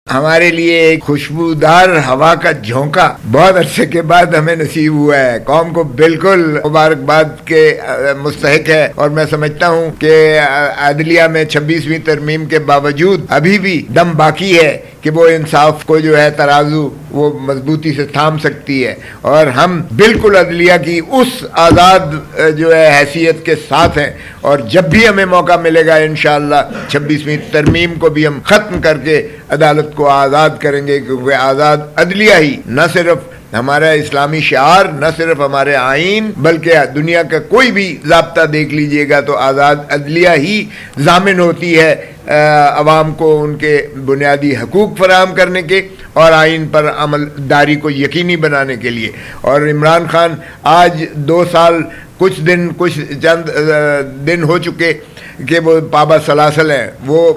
ہمارے لیے ایک خوشبودار ہوا کا جھونکا بہت عرصے کے بعد ہمیں نصیب ہوا ہے. قوم کو بالکل مبارکباد کے مستحق ہے، اور میں سمجھتا ہوں کہ عدلیہ میں 26ویں ترمیم کے باوجود ابھی بھی دم باقی ہے کہ وہ انصاف کو جو ہے ترازو وہ مضبوطی سے تھام سکتی ہے، اور ہم بالکل عدلیہ کی اس آزاد جو ہے حیثیت کے ساتھ ہیں. اور جب بھی ہمیں موقع ملے گا انشاءاللہ 26ویں ترمیم کو بھی ہم ختم کر کے عدالت کو آزاد کریں گے، کیونکہ آزاد عدلیہ ہی نہ صرف ہمارا اسلامی شعار، نہ صرف ہمارے آئین، بلکہ دنیا کا کوئی بھی ضابطہ دیکھ لیجئے گا تو آزاد عدلیہ ہی ضامن ہوتی ہے عوام کو ان کے بنیادی حقوق فراہم کرنے کے اور آئین پر عمل داری کو یقینی بنانے کے لیے. اور عمران خان آج 2 سال کچھ چند دن ہو چکے کہ وہ پابہ سلاسل ہیں، وہ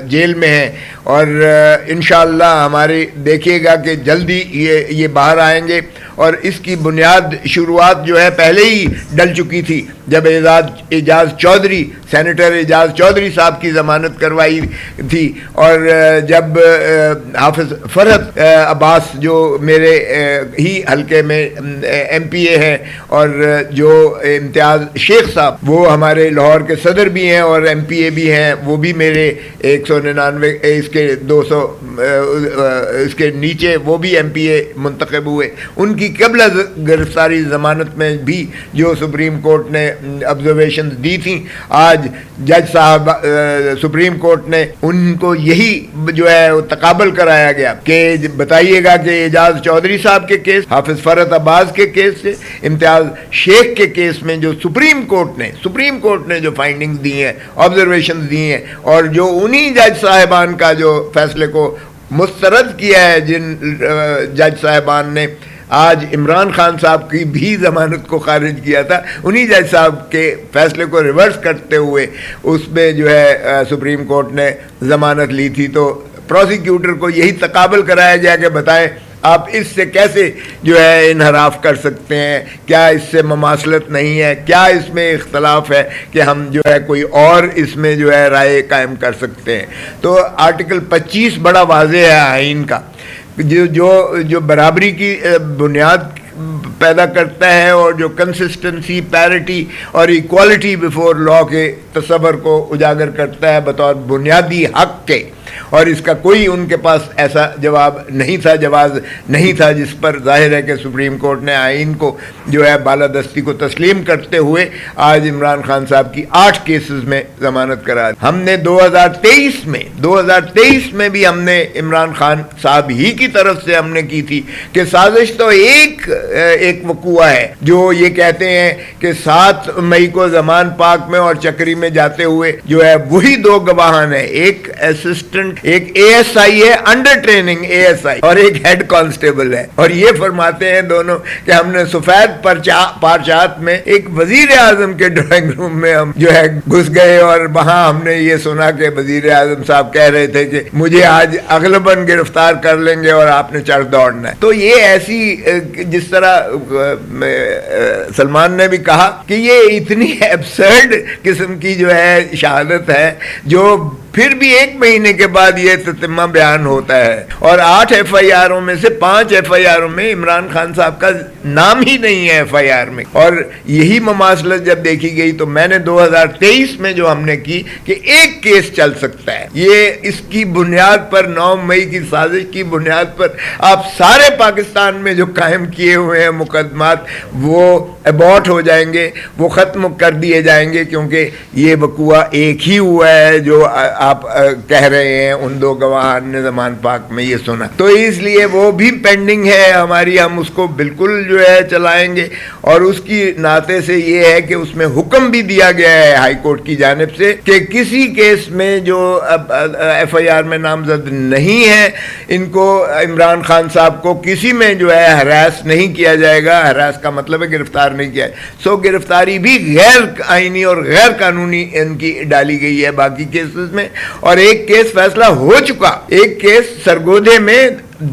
جیل میں ہیں، اور انشاءاللہ ہماری دیکھیے گا کہ جلدی یہ باہر آئیں گے. اور اس کی بنیاد شروعات جو ہے پہلے ہی ڈل چکی تھی جب اعجاز چودھری، سینیٹر اعجاز چودھری صاحب کی ضمانت کروائی تھی، اور جب حافظ فرحت عباس جو میرے ہی حلقے میں ایم پی اے ہیں، اور جو امتیاز شیخ صاحب وہ ہمارے لاہور کے صدر بھی ہیں اور ایم پی اے بھی ہیں، وہ بھی میرے 199 اس کے 200 اس کے نیچے وہ بھی ایم پی اے منتخب ہوئے. ان کی قبل گرفتاری ضمانت میں بھی جو سپریم کورٹ نے آبزرویشن دی تھیں، آج جج صاحب سپریم کورٹ نے ان کو یہی جو ہے تقابل کرایا گیا کہ بتائیے گا کہ اعجاز چودھری صاحب کے کیس، حافظ فرحت عباس کے کیس سے، امتیاز شیخ کے کیس میں جو سپریم کورٹ نے جو فائنڈنگز دی ہیں، آبزرویشن دی ہیں، اور جو انہی جج صاحبان کا جو فیصلے کو مسترد کیا ہے، جن جج صاحبان نے آج عمران خان صاحب کی بھی ضمانت کو خارج کیا تھا، انہی جج صاحب کے فیصلے کو ریورس کرتے ہوئے اس میں جو ہے سپریم کورٹ نے ضمانت لی تھی. تو پروسیکیوٹر کو یہی تقابل کرایا گیا کہ بتائیں آپ اس سے کیسے جو ہے انحراف کر سکتے ہیں، کیا اس سے مماثلت نہیں ہے، کیا اس میں اختلاف ہے کہ ہم جو ہے کوئی اور اس میں جو ہے رائے قائم کر سکتے ہیں. تو آرٹیکل 25 بڑا واضح ہے آئین کا، جو برابری کی بنیاد پیدا کرتا ہے، اور جو کنسسٹنسی، پیرٹی اور ایکوالٹی بیفور لا کے تصور کو اجاگر کرتا ہے بطور بنیادی حق کے. اور اس کا کوئی ان کے پاس ایسا جواز نہیں تھا جس پر ظاہر ہے کہ سپریم کورٹ نے آئین کو جو ہے بالادستی کو تسلیم کرتے ہوئے آج عمران خان صاحب کی 8 کیسز میں ضمانت کرا. ہم نے 2023 میں بھی ہم نے عمران خان صاحب ہی کی طرف سے ہم نے کی تھی کہ سازش تو ایک وقوع ہے جو یہ کہتے ہیں کہ 7 مئی کو زمان پاک میں اور چکری میں جاتے ہوئے جو ہے وہی 2 گواہان ہیں، ایک اسسٹنٹ، ایک اے ایس آئی ہے under training A S I, اور ایک ہیڈ کانسٹیبل ہے، اور یہ فرماتے ہیں دونوں کہ ہم نے سفید پارچات میں ایک وزیر اعظم کے ڈرائنگ روم میں ہم جو ہے گھس گئے، اور وہاں ہم نے یہ سنا کہ وزیر اعظم صاحب کہہ رہے تھے کہ مجھے آج اغلباً گرفتار کر لیں گے اور آپ نے چڑھ دوڑنا ہے. تو یہ ایسی، جس طرح سلمان نے بھی کہا کہ یہ اتنی ایبسرڈ قسم کی جو ہے شہادت ہے جو پھر بھی 1 مہینے کے بعد یہ تتمہ بیان ہوتا ہے. اور 8 ایف آئی آروں میں سے 5 ایف آئی آروں میں عمران خان صاحب کا نام ہی نہیں ہے ایف آئی آر میں. اور یہی مماثلت جب دیکھی گئی تو میں نے 2023 میں جو ہم نے کی کہ ایک کیس چل سکتا ہے، یہ اس کی بنیاد پر 9 مئی کی سازش کی بنیاد پر آپ سارے پاکستان میں جو قائم کیے ہوئے ہیں مقدمات وہ ابورٹ ہو جائیں گے، وہ ختم کر دیے جائیں گے، کیونکہ یہ وقوع ایک ہی ہوا ہے جو آپ کہہ رہے ہیں ان 2 گواہان نے زمان پاک میں یہ سنا. تو اس لیے وہ بھی پینڈنگ ہے ہماری، ہم اس کو بالکل جو ہے چلائیں گے. اور اس کی ناطے سے یہ ہے کہ اس میں حکم بھی دیا گیا ہے ہائی کورٹ کی جانب سے کہ کسی کیس میں جو ایف آئی آر میں نامزد نہیں ہے ان کو، عمران خان صاحب کو کسی میں جو ہے ہراس نہیں کیا جائے گا. ہراس کا مطلب ہے گرفتار نہیں کیا ہے. سو گرفتاری بھی غیر آئینی اور غیر قانونی ان کی ڈالی گئی ہے باقی کیسز میں. اور ایک کیس فیصلہ ہو چکا، ایک کیس سرگودے میں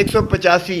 185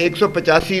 185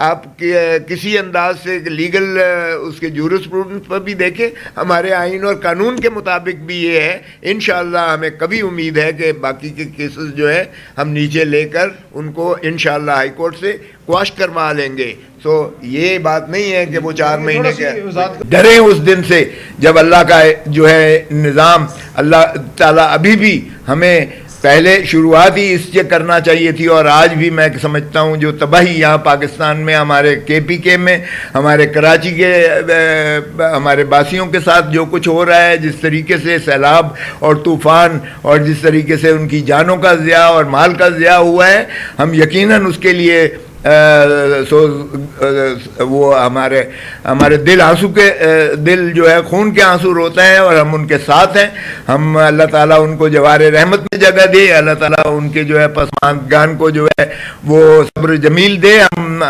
آپ کسی انداز سے لیگل اس کے جورسپروڈنس پر بھی دیکھیں، ہمارے آئین اور قانون کے مطابق بھی یہ ہے. انشاءاللہ ہمیں کبھی امید ہے کہ باقی کے کیسز جو ہے ہم نیچے لے کر ان کو انشاءاللہ ہائی کورٹ سے قواش کروا لیں گے. سو یہ بات نہیں ہے کہ وہ 4 مہینے کے ڈریں اس دن سے جب اللہ کا جو ہے نظام، اللہ تعالیٰ ابھی بھی ہمیں پہلے شروعات ہی اس سے کرنا چاہیے تھی. اور آج بھی میں سمجھتا ہوں جو تباہی یہاں پاکستان میں ہمارے KPK میں، ہمارے کراچی کے ہمارے باسیوں کے ساتھ جو کچھ ہو رہا ہے، جس طریقے سے سیلاب اور طوفان اور جس طریقے سے ان کی جانوں کا ضیاع اور مال کا ضیاع ہوا ہے، ہم یقیناً اس کے لیے وہ ہمارے دل آنسو کے دل جو ہے خون کے آنسو روتے ہیں اور ہم ان کے ساتھ ہیں. ہم اللہ تعالیٰ ان کو جوار رحمت میں جگہ دے، اللہ تعالیٰ ان کے جو ہے پسماندگان کو جو ہے وہ صبر جمیل دے. ہم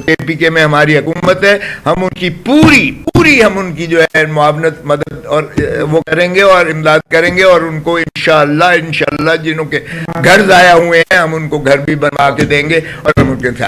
KPK میں ہماری حکومت ہے، ہم ان کی پوری ہم ان کی جو ہے معاونت مدد اور وہ کریں گے اور امداد کریں گے. اور ان کو انشاءاللہ جنہوں کے گھر ضائع ہوئے ہیں ہم ان کو گھر بھی بنوا کے دیں گے اور ہم ان کے ساتھ